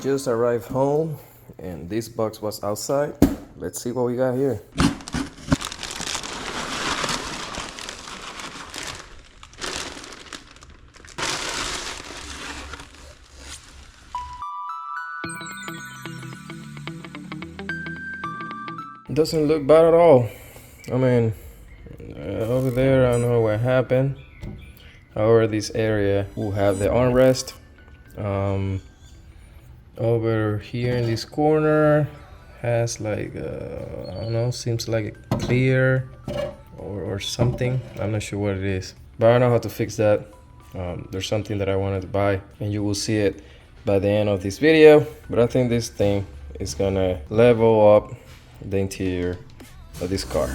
Just arrived home and this box was outside. Let's see what we got here. Doesn't look bad at all. I mean, over there I don't know what happened. However, this area will have the armrest. Over here in this corner has like I don't know, seems like a clear or something. I'm not sure what it is, but I don't know how to fix that. There's something that I wanted to buy and you will see it by the end of this video, but I think this thing is gonna level up the interior of this car.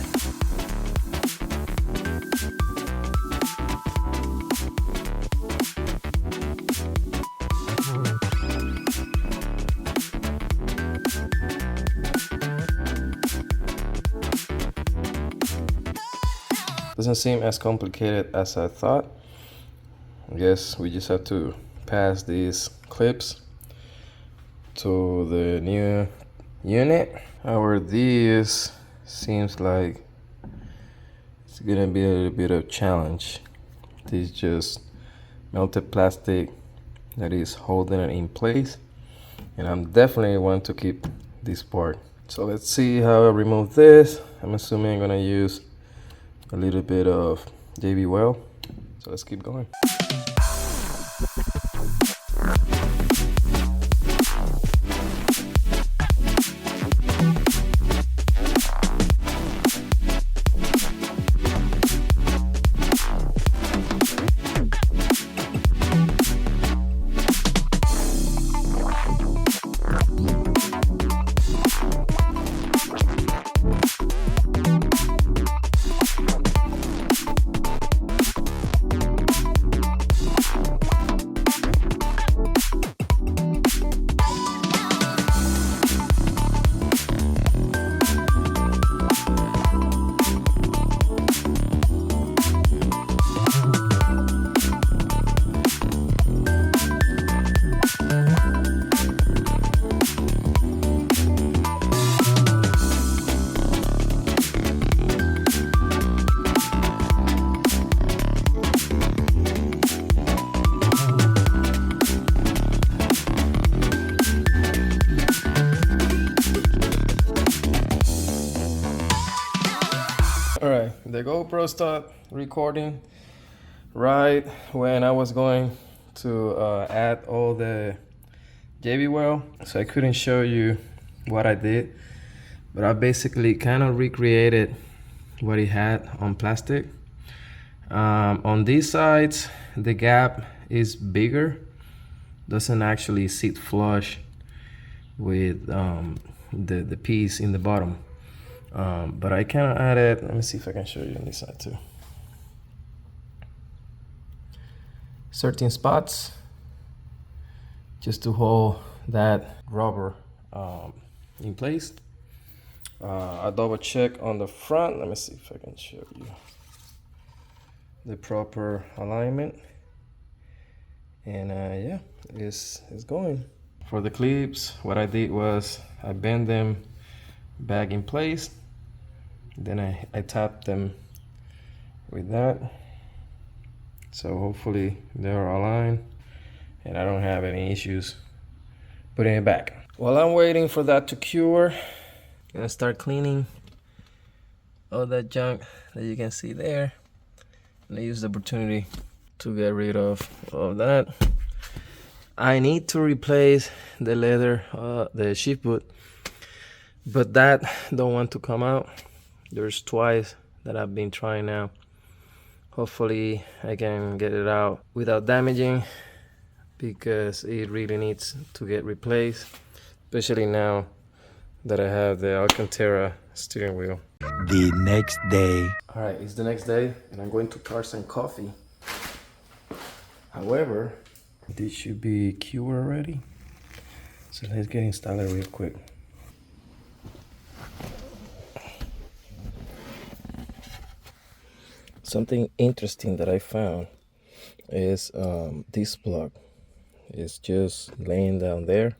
Doesn't seem as complicated as I thought. I guess we just have to pass these clips to the new unit. However, this seems like it's gonna be a little bit of challenge. This is just melted plastic that is holding it in place, and I'm definitely want to keep this part. So let's see how I remove this. I'm assuming I'm gonna use a little bit of JB Weld. So let's keep going. Alright, the GoPro stopped recording right when I was going to add all the JB Weld, so I couldn't show you what I did, but I basically kind of recreated what it had on plastic. On these sides, the gap is bigger, doesn't actually sit flush with the piece in the bottom. But I kind of added, let me see if I can show you on this side too. Certain spots just to hold that rubber in place. I double check on the front. Let me see if I can show you the proper alignment. And yeah, it's going. For the clips, what I did was I bent them back in place. Then I tapped them with that. So hopefully they're aligned and I don't have any issues putting it back. While I'm waiting for that to cure, I'm gonna start cleaning all that junk that you can see there. And I use the opportunity to get rid of all that. I need to replace the leather, the shift boot, but that don't want to come out. There's twice that I've been trying now. Hopefully I can get it out without damaging, because it really needs to get replaced, especially now that I have the Alcantara steering wheel. The next day. All right, it's the next day and I'm going to pour some coffee. However, this should be cured already. So let's get installed real quick. Something interesting that I found is this plug. It's just laying down there.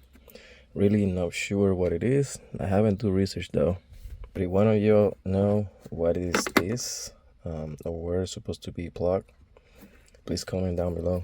Really not sure what it is. I haven't do research though. But if one of you know what is this or where it's supposed to be plugged, please comment down below.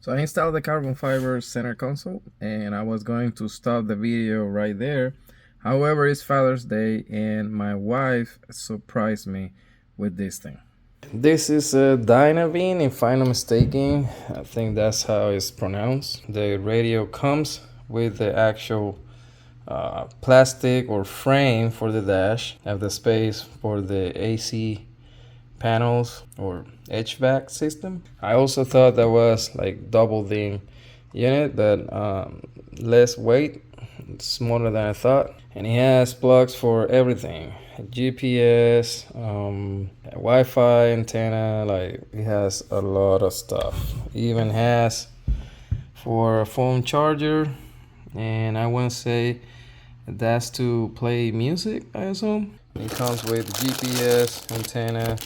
So I installed the TruFiber Center Console and I was going to stop the video right there. However, it's Father's Day and my wife surprised me with this thing. This is a Dynavin, if I'm not mistaken. I think that's how it's pronounced. The radio comes with the actual plastic or frame for the dash. Have the space for the AC panels or HVAC system. I also thought that was like double DIN unit, that less weight, smaller than I thought, and it has plugs for everything: GPS, Wi-Fi antenna. Like, it has a lot of stuff. It even has for a phone charger, and I want to say that's to play music, I assume. It comes with GPS antenna.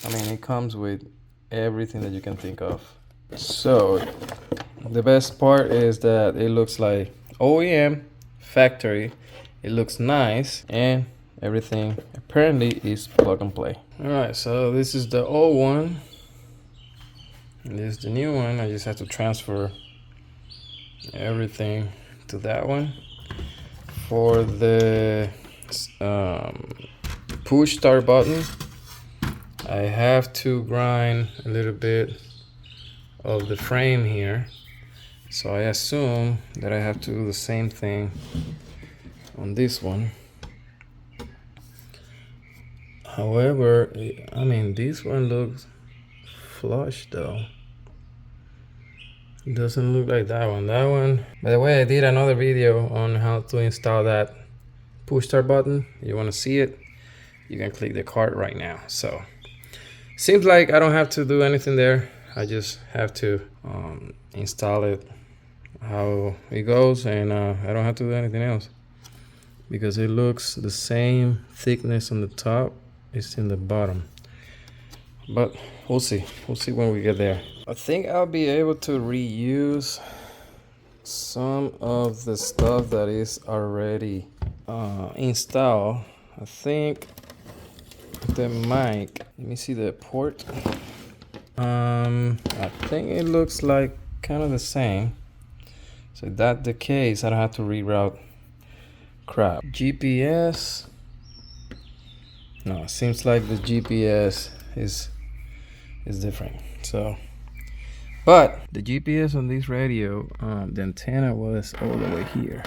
I mean, it comes with everything that you can think of. So the best part is that it looks like OEM factory. It looks nice and everything apparently is plug and play. All right, so this is the old one. This is the new one. I just have to transfer everything to that one. For the push start button, I have to grind a little bit of the frame here, so I assume that I have to do the same thing on this one. However, I mean, this one looks flush though. It doesn't look like that one. That one, by the way, I did another video on how to install that push start button. You want to see it, you can click the card right now. So seems like I don't have to do anything there. I just have to install it how it goes, and I don't have to do anything else because it looks the same thickness on the top. It's in the bottom, but we'll see. We'll see when we get there. I think I'll be able to reuse some of the stuff that is already installed. I think the mic, let me see the port. I think it looks like kind of the same. So if that's the case, I don't have to reroute crap. GPS, no, it seems like the GPS is different. So, but the GPS on this radio, the antenna was all the way here,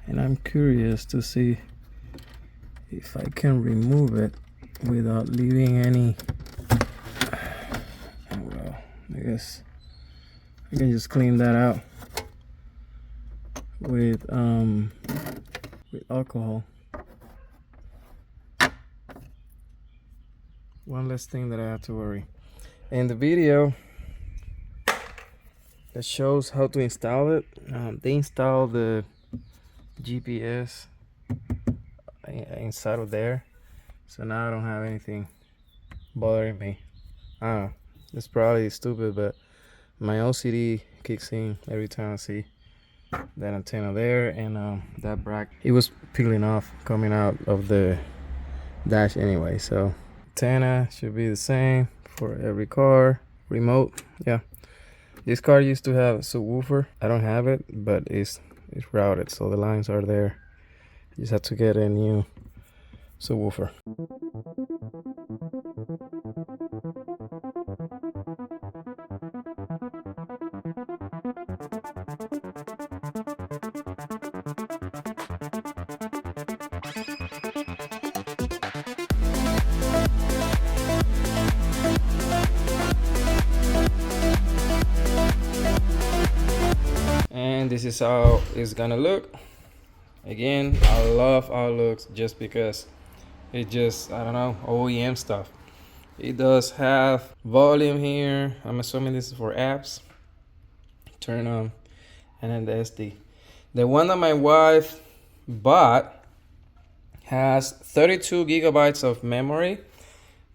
and I'm curious to see if I can remove it without leaving any. Oh well, I guess I can just clean that out with alcohol. One less thing that I have to worry. In the video that shows how to install it, they install the GPS inside of there, so now I don't have anything bothering me. I don't know, it's probably stupid, but my OCD kicks in every time I see that antenna there, and that bracket, it was peeling off coming out of the dash anyway. So antenna should be the same for every car. Remote, yeah, This car used to have a subwoofer. I don't have it, but it's routed, so the lines are there. You just have to get a new subwoofer. And this is how it's gonna look. Again, I love how it looks just because it just, I don't know, OEM stuff. It does have volume here. I'm assuming this is for apps. Turn on. And then the SD. The one that my wife bought has 32 gigabytes of memory,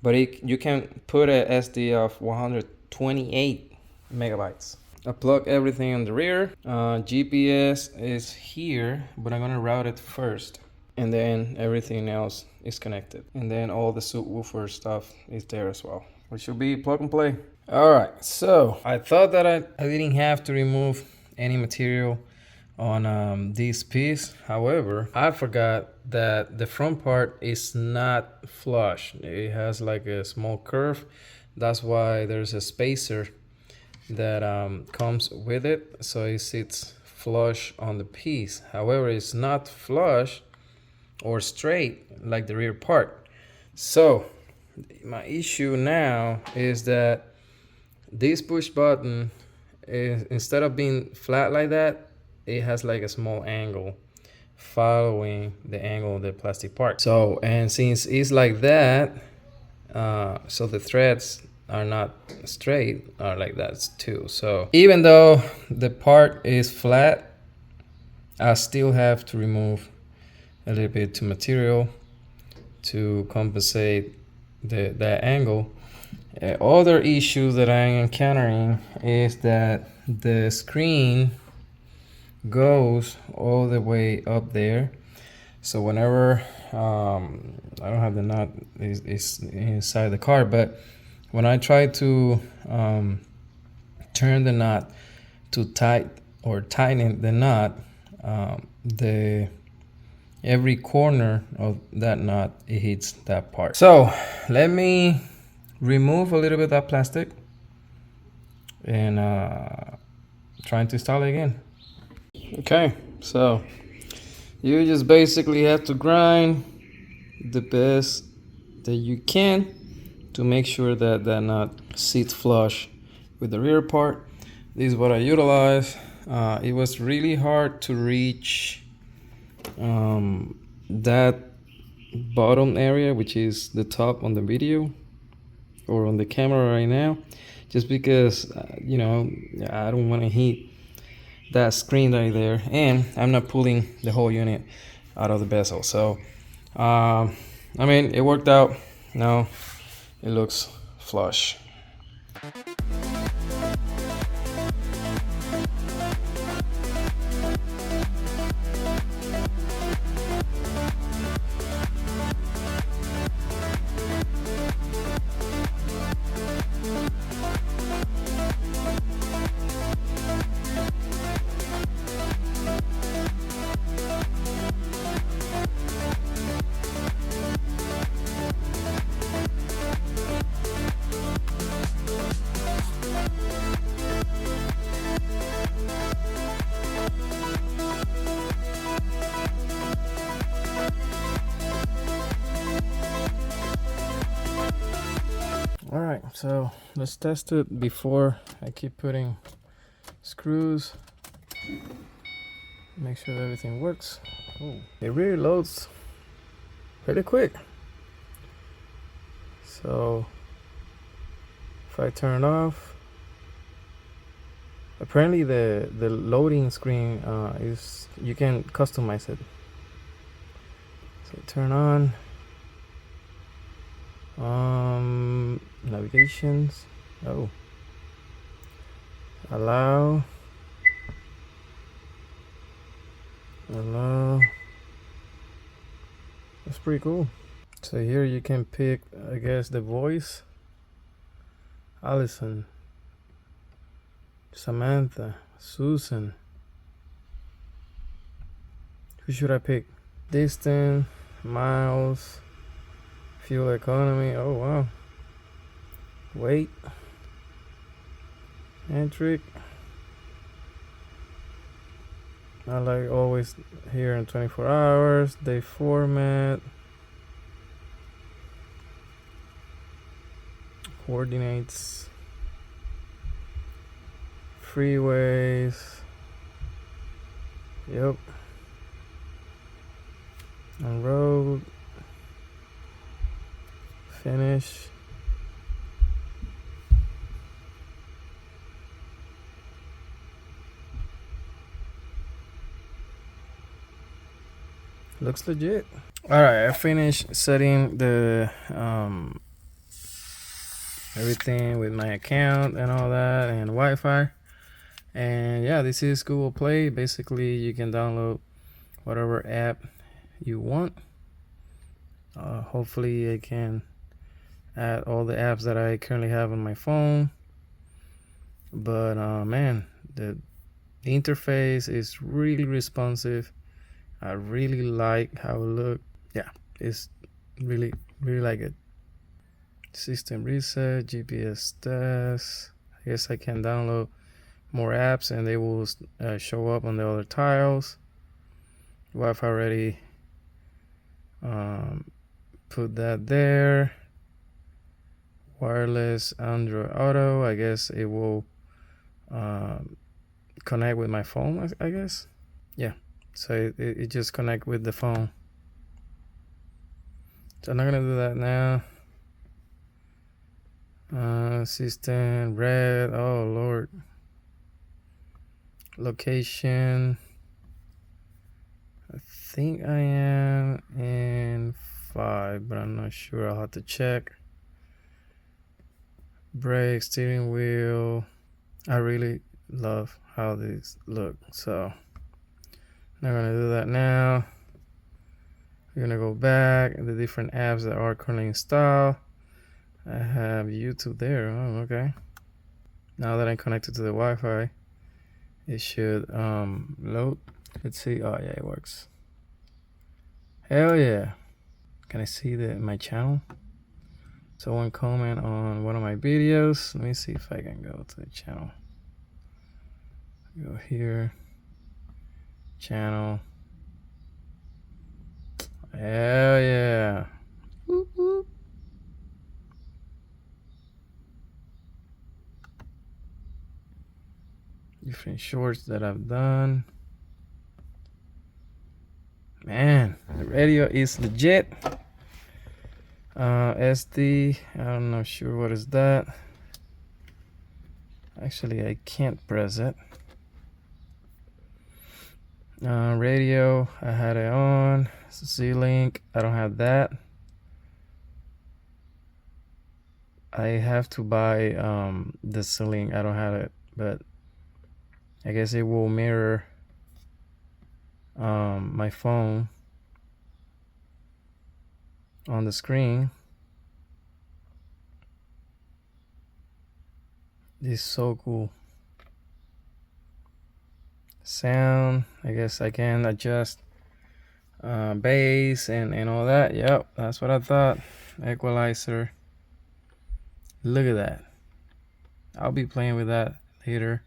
but you can put a SD of 128 megabytes. I plug everything in the rear. GPS is here, but I'm gonna route it first, and then everything else is connected. And then all the subwoofer stuff is there as well, which should be plug and play. All right, so I thought that I didn't have to remove any material on this piece. However, I forgot that the front part is not flush. It has like a small curve. That's why there's a spacer that comes with it, so it sits flush on the piece. However, it's not flush or straight like the rear part. So my issue now is that this push button is, instead of being flat like that, it has like a small angle following the angle of the plastic part. So, and since it's like that, so the threads are not straight, are like that too. So even though the part is flat, I still have to remove a little bit to material to compensate that angle. Other issue that I'm encountering is that the screen goes all the way up there. So whenever I don't have the nut, it's inside the car, but when I try to turn the knot to tighten the knot, every corner of that knot, it hits that part. So let me remove a little bit of that plastic and trying to install it again. Okay, so you just basically have to grind the best that you can to make sure that that knot sits flush with the rear part. This is what I utilize. It was really hard to reach that bottom area, which is the top on the video or on the camera right now, just because you know, I don't want to hit that screen right there, and I'm not pulling the whole unit out of the bezel. So I mean, it worked out. Now it looks flush. All right, so let's test it before I keep putting screws. Make sure that everything works. Oh, it really loads pretty quick. So if I turn it off, apparently the loading screen is, you can customize it. So turn on. Navigations. Oh, allow. That's pretty cool. So here you can pick, I guess, the voice. Allison. Samantha, Susan. Who should I pick? Distance, miles, fuel economy. Oh wow. Weight, metric. I like always here in 24 hours. Day format. Coordinates. Freeways. Yep. On road. Finish. Looks legit. All right, I finished setting the everything with my account and all that, and Wi-Fi. And yeah, this is Google Play. Basically, you can download whatever app you want. Hopefully, I can add all the apps that I currently have on my phone. But man, the interface is really responsive. I really like how it looks. Yeah, it's really like it. System reset, GPS test. I guess I can download more apps and they will show up on the other tiles. Wi-Fi already put that there. Wireless Android Auto. I guess it will connect with my phone, I guess. Yeah, so it just connect with the phone. So I'm not gonna do that now. System red. Oh Lord. Location. I think I am in 5, but I'm not sure. I'll have to check. Brake, steering wheel. I really love how these look, so not gonna do that now. We're gonna go back the different apps that are currently installed. I have YouTube there. Oh, okay. Now that I'm connected to the Wi-Fi, it should load. Let's see. Oh yeah, it works. Hell yeah. Can I see my channel? Someone comment on one of my videos. Let me see if I can go to the channel. Go here. Channel. Hell yeah. Whoop, whoop. Different shorts that I've done. Man, the radio is legit. SD, I'm not sure what is that. Actually, I can't press it. Radio, I had it on. Z-Link, I don't have that. I have to buy the Z-Link. I don't have it, but I guess it will mirror my phone on the screen. This is so cool. Sound, I guess I can adjust bass and all that. Yep, that's what I thought. Equalizer. Look at that. I'll be playing with that later.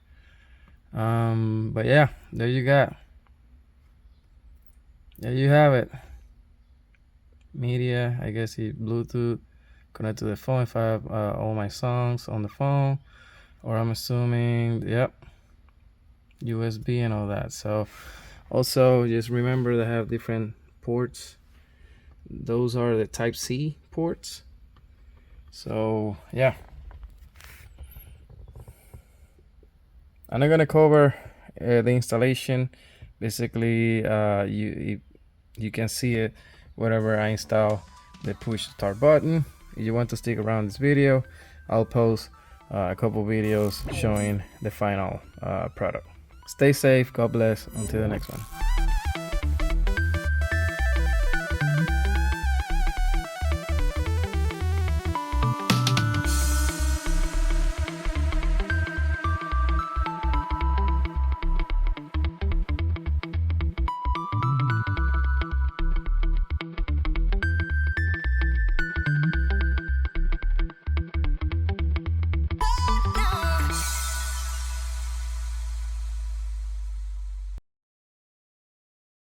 But yeah, there you go. There you have it. Media, I guess Bluetooth connect to the phone if I have all my songs on the phone, or I'm assuming, yep, USB and all that. So also just remember to have different ports. Those are the Type-C ports. So yeah, I'm not gonna cover the installation. Basically, you can see it wherever I install the push start button. If you want to stick around this video, I'll post a couple videos showing the final product. Stay safe, God bless, until the next one.